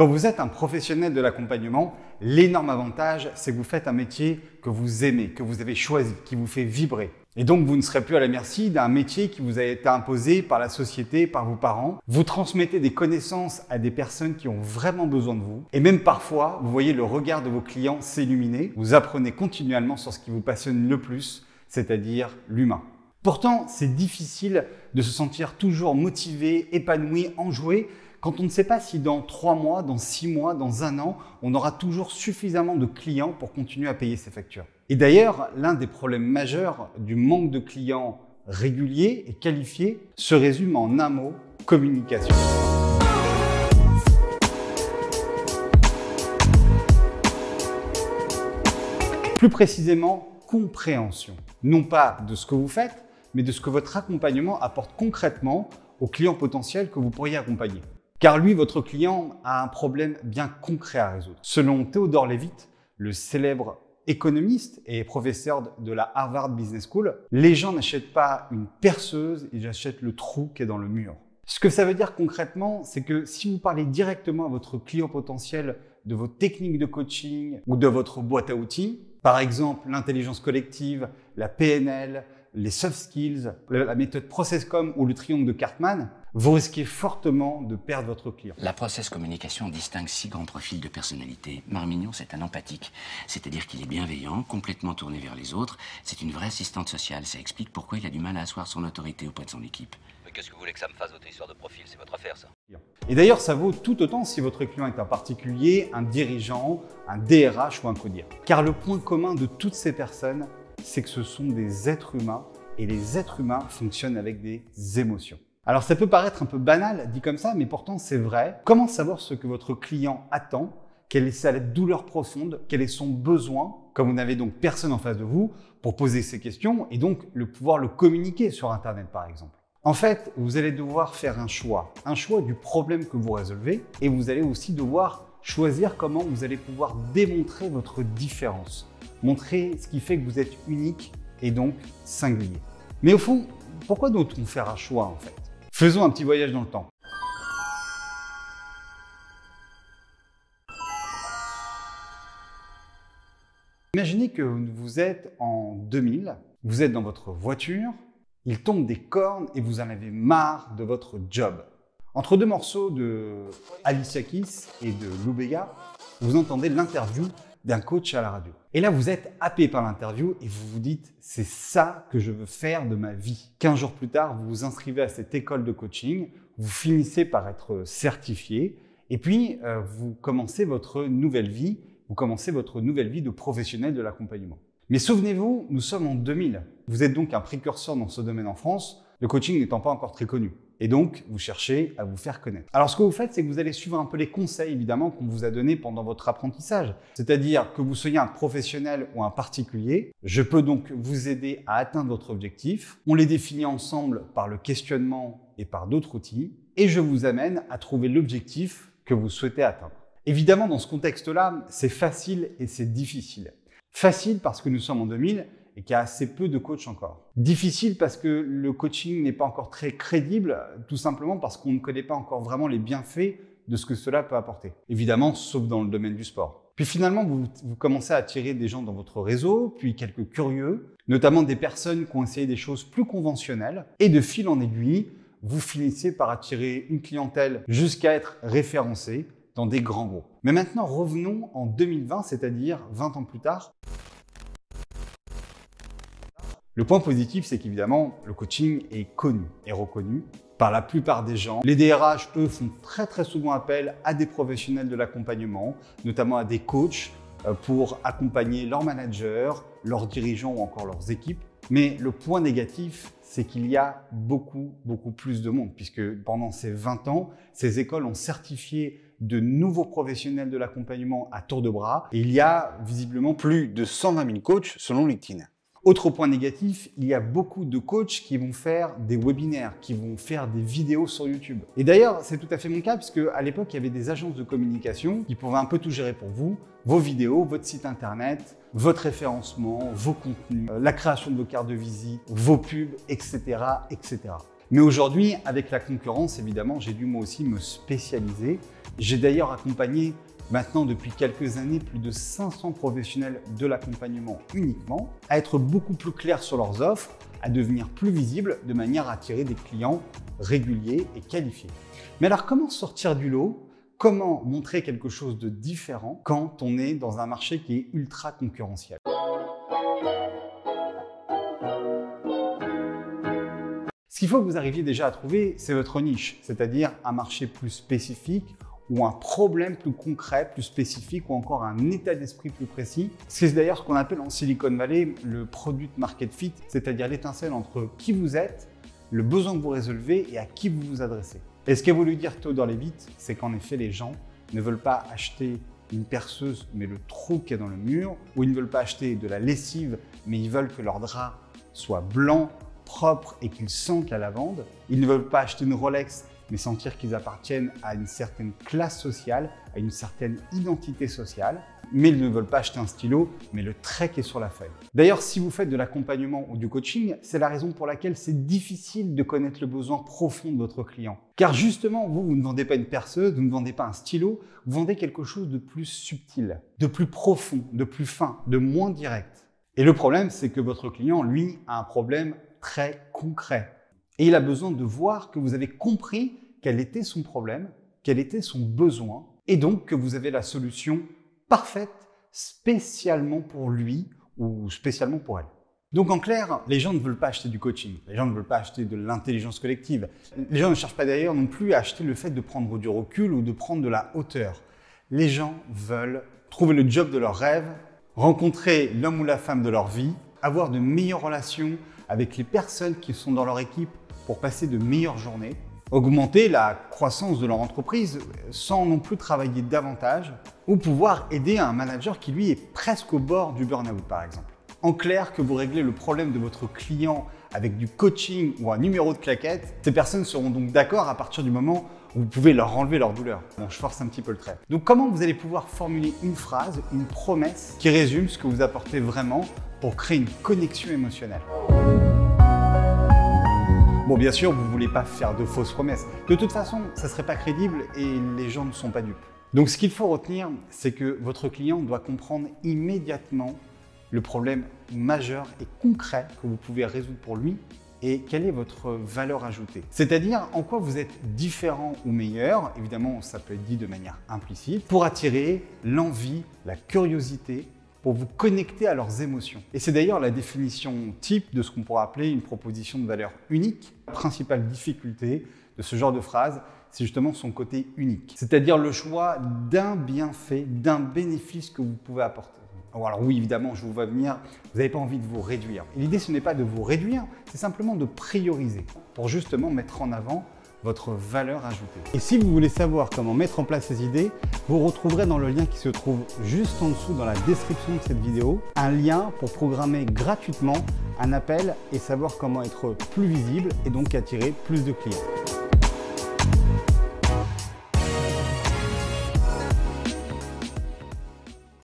Quand vous êtes un professionnel de l'accompagnement, l'énorme avantage, c'est que vous faites un métier que vous aimez, que vous avez choisi, qui vous fait vibrer. Et donc, vous ne serez plus à la merci d'un métier qui vous a été imposé par la société, par vos parents. Vous transmettez des connaissances à des personnes qui ont vraiment besoin de vous. Et même parfois, vous voyez le regard de vos clients s'illuminer. Vous apprenez continuellement sur ce qui vous passionne le plus, c'est-à-dire l'humain. Pourtant, c'est difficile de se sentir toujours motivé, épanoui, enjoué, quand on ne sait pas si dans 3 mois, dans 6 mois, dans 1 an, on aura toujours suffisamment de clients pour continuer à payer ses factures. Et d'ailleurs, l'un des problèmes majeurs du manque de clients réguliers et qualifiés se résume en un mot, communication. Plus précisément, compréhension. Non pas de ce que vous faites, mais de ce que votre accompagnement apporte concrètement aux clients potentiels que vous pourriez accompagner. Car lui, votre client, a un problème bien concret à résoudre. Selon Theodore Levitt, le célèbre économiste et professeur de la Harvard Business School, les gens n'achètent pas une perceuse, ils achètent le trou qui est dans le mur. Ce que ça veut dire concrètement, c'est que si vous parlez directement à votre client potentiel de vos techniques de coaching ou de votre boîte à outils, par exemple l'intelligence collective, la PNL, les soft skills, la méthode ProcessCom ou le triangle de Cartman, vous risquez fortement de perdre votre client. La process communication distingue 6 grands profils de personnalité. Marmignon, c'est un empathique, c'est-à-dire qu'il est bienveillant, complètement tourné vers les autres. C'est une vraie assistante sociale. Ça explique pourquoi il a du mal à asseoir son autorité auprès de son équipe. Mais qu'est-ce que vous voulez que ça me fasse, votre histoire de profil? C'est votre affaire, ça. Et d'ailleurs, ça vaut tout autant si votre client est un particulier, un dirigeant, un DRH ou un codir. Car le point commun de toutes ces personnes, c'est que ce sont des êtres humains et les êtres humains fonctionnent avec des émotions. Alors ça peut paraître un peu banal dit comme ça, mais pourtant c'est vrai. Comment savoir ce que votre client attend? Quelle est sa douleur profonde? Quel est son besoin? Comme vous n'avez donc personne en face de vous pour poser ces questions et donc pouvoir le communiquer sur Internet par exemple. En fait, vous allez devoir faire un choix du problème que vous résolvez et vous allez aussi devoir choisir comment vous allez pouvoir démontrer votre différence. Montrer ce qui fait que vous êtes unique et donc singulier. Mais au fond, pourquoi doit-on faire un choix en fait? Faisons un petit voyage dans le temps. Imaginez que vous êtes en 2000, vous êtes dans votre voiture, il tombe des cornes et vous en avez marre de votre job. Entre 2 morceaux de Alicia Keys et de Lou Bega, vous entendez l'interview d'un coach à la radio. Et là, vous êtes happé par l'interview et vous vous dites « c'est ça que je veux faire de ma vie ». 15 jours plus tard, vous vous inscrivez à cette école de coaching, vous finissez par être certifié et puis vous commencez votre nouvelle vie, de professionnel de l'accompagnement. Mais souvenez-vous, nous sommes en 2000. Vous êtes donc un précurseur dans ce domaine en France, le coaching n'étant pas encore très connu. Et donc, vous cherchez à vous faire connaître. Alors, ce que vous faites, c'est que vous allez suivre un peu les conseils, évidemment, qu'on vous a donnés pendant votre apprentissage. C'est-à-dire que vous soyez un professionnel ou un particulier, je peux donc vous aider à atteindre votre objectif. On les définit ensemble par le questionnement et par d'autres outils. Et je vous amène à trouver l'objectif que vous souhaitez atteindre. Évidemment, dans ce contexte-là, c'est facile et c'est difficile. Facile parce que nous sommes en 2000 et qu'il y a assez peu de coachs encore. Difficile parce que le coaching n'est pas encore très crédible, tout simplement parce qu'on ne connaît pas encore vraiment les bienfaits de ce que cela peut apporter. Évidemment, sauf dans le domaine du sport. Puis finalement, vous commencez à attirer des gens dans votre réseau, puis quelques curieux, notamment des personnes qui ont essayé des choses plus conventionnelles. Et de fil en aiguille, vous finissez par attirer une clientèle jusqu'à être référencé dans des grands groupes. Mais maintenant, revenons en 2020, c'est-à-dire 20 ans plus tard. Le point positif, c'est qu'évidemment, le coaching est connu et reconnu par la plupart des gens. Les DRH, eux, font très souvent appel à des professionnels de l'accompagnement, notamment à des coachs pour accompagner leurs managers, leurs dirigeants ou encore leurs équipes. Mais le point négatif, c'est qu'il y a beaucoup plus de monde, puisque pendant ces 20 ans, ces écoles ont certifié de nouveaux professionnels de l'accompagnement à tour de bras. Et il y a visiblement plus de 120 000 coachs selon LinkedIn. Autre point négatif, il y a beaucoup de coachs qui vont faire des webinaires, qui vont faire des vidéos sur YouTube. Et d'ailleurs, c'est tout à fait mon cas, puisque à l'époque, il y avait des agences de communication qui pouvaient un peu tout gérer pour vous. Vos vidéos, votre site internet, votre référencement, vos contenus, la création de vos cartes de visite, vos pubs, etc., etc. Mais aujourd'hui, avec la concurrence, évidemment, j'ai dû moi aussi me spécialiser. J'ai d'ailleurs accompagné maintenant depuis quelques années plus de 500 professionnels de l'accompagnement uniquement à être beaucoup plus clairs sur leurs offres, à devenir plus visibles de manière à attirer des clients réguliers et qualifiés. Mais alors comment sortir du lot? Comment montrer quelque chose de différent quand on est dans un marché qui est ultra concurrentiel? Ce qu'il faut que vous arriviez déjà à trouver, c'est votre niche, c'est-à-dire un marché plus spécifique ou un problème plus concret, plus spécifique ou encore un état d'esprit plus précis. C'est d'ailleurs ce qu'on appelle en Silicon Valley le product market fit, c'est-à-dire l'étincelle entre qui vous êtes, le besoin que vous résolvez et à qui vous vous adressez. Et ce qu'a voulu dire Theodore Levitt, c'est qu'en effet les gens ne veulent pas acheter une perceuse mais le trou qu'il y a dans le mur, ou ils ne veulent pas acheter de la lessive mais ils veulent que leur drap soit blanc, propre et qu'ils sentent la lavande. Ils ne veulent pas acheter une Rolex mais sentir qu'ils appartiennent à une certaine classe sociale, à une certaine identité sociale. Mais ils ne veulent pas acheter un stylo, mais le trait qui est sur la feuille. D'ailleurs, si vous faites de l'accompagnement ou du coaching, c'est la raison pour laquelle c'est difficile de connaître le besoin profond de votre client. Car justement, vous ne vendez pas une perceuse, vous ne vendez pas un stylo, vous vendez quelque chose de plus subtil, de plus profond, de plus fin, de moins direct. Et le problème, c'est que votre client, lui, a un problème très concret. Et il a besoin de voir que vous avez compris quel était son problème, quel était son besoin, et donc que vous avez la solution parfaite spécialement pour lui ou spécialement pour elle. Donc en clair, les gens ne veulent pas acheter du coaching, les gens ne veulent pas acheter de l'intelligence collective. Les gens ne cherchent pas d'ailleurs non plus à acheter le fait de prendre du recul ou de prendre de la hauteur. Les gens veulent trouver le job de leur rêve, rencontrer l'homme ou la femme de leur vie, avoir de meilleures relations avec les personnes qui sont dans leur équipe pour passer de meilleures journées, augmenter la croissance de leur entreprise sans non plus travailler davantage, ou pouvoir aider un manager qui lui est presque au bord du burn-out par exemple. En clair, que vous réglez le problème de votre client avec du coaching ou un numéro de claquette, ces personnes seront donc d'accord à partir du moment où vous pouvez leur enlever leur douleur. Bon, je force un petit peu le trait. Donc comment vous allez pouvoir formuler une phrase, une promesse qui résume ce que vous apportez vraiment pour créer une connexion émotionnelle? Bon, bien sûr, vous ne voulez pas faire de fausses promesses. De toute façon, ça ne serait pas crédible et les gens ne sont pas dupes. Donc, ce qu'il faut retenir, c'est que votre client doit comprendre immédiatement le problème majeur et concret que vous pouvez résoudre pour lui et quelle est votre valeur ajoutée. C'est-à-dire en quoi vous êtes différent ou meilleur, évidemment, ça peut être dit de manière implicite, pour attirer l'envie, la curiosité, pour vous connecter à leurs émotions. Et c'est d'ailleurs la définition type de ce qu'on pourrait appeler une proposition de valeur unique. La principale difficulté de ce genre de phrase, c'est justement son côté unique. C'est-à-dire le choix d'un bienfait, d'un bénéfice que vous pouvez apporter. Alors oui, évidemment, je vous vois venir, vous n'avez pas envie de vous réduire. Et l'idée, ce n'est pas de vous réduire, c'est simplement de prioriser pour justement mettre en avant votre valeur ajoutée. Et si vous voulez savoir comment mettre en place ces idées, vous retrouverez dans le lien qui se trouve juste en dessous dans la description de cette vidéo, un lien pour programmer gratuitement un appel et savoir comment être plus visible et donc attirer plus de clients.